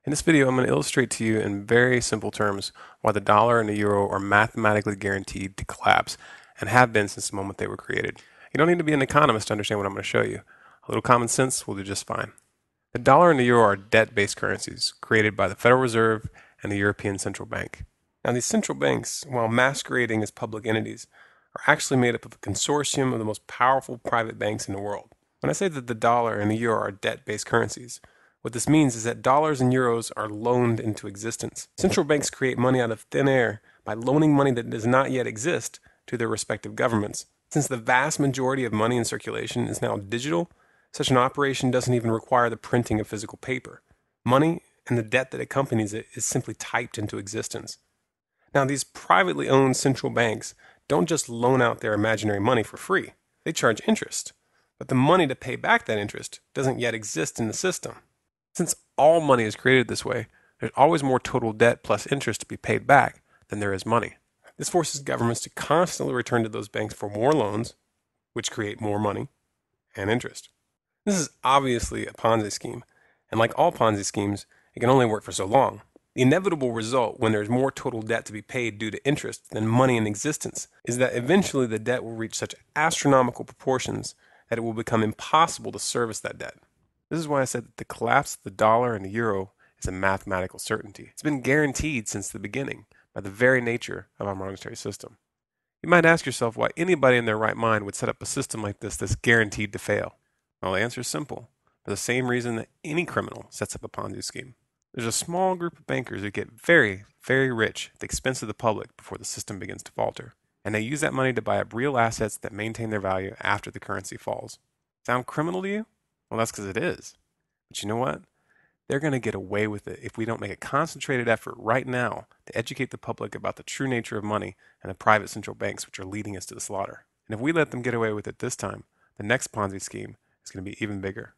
In this video, I'm going to illustrate to you in very simple terms why the dollar and the euro are mathematically guaranteed to collapse and have been since the moment they were created. You don't need to be an economist to understand what I'm going to show you. A little common sense will do just fine. The dollar and the euro are debt-based currencies created by the Federal Reserve and the European Central Bank. Now, these central banks, while masquerading as public entities, are actually made up of a consortium of the most powerful private banks in the world. When I say that the dollar and the euro are debt-based currencies, what this means is that dollars and euros are loaned into existence. Central banks create money out of thin air by loaning money that does not yet exist to their respective governments. Since the vast majority of money in circulation is now digital, such an operation doesn't even require the printing of physical paper. Money and the debt that accompanies it is simply typed into existence. Now, these privately owned central banks don't just loan out their imaginary money for free. They charge interest. But the money to pay back that interest doesn't yet exist in the system. Since all money is created this way, there's always more total debt plus interest to be paid back than there is money. This forces governments to constantly return to those banks for more loans, which create more money and interest. This is obviously a Ponzi scheme, and like all Ponzi schemes, it can only work for so long. The inevitable result when there's more total debt to be paid due to interest than money in existence is that eventually the debt will reach such astronomical proportions that it will become impossible to service that debt. This is why I said that the collapse of the dollar and the euro is a mathematical certainty. It's been guaranteed since the beginning by the very nature of our monetary system. You might ask yourself why anybody in their right mind would set up a system like this that's guaranteed to fail. Well, the answer is simple. For the same reason that any criminal sets up a Ponzi scheme. There's a small group of bankers who get very, very rich at the expense of the public before the system begins to falter. And they use that money to buy up real assets that maintain their value after the currency falls. Sound criminal to you? Well, that's because it is. But you know what? They're going to get away with it if we don't make a concentrated effort right now to educate the public about the true nature of money and the private central banks which are leading us to the slaughter. And if we let them get away with it this time, the next Ponzi scheme is going to be even bigger.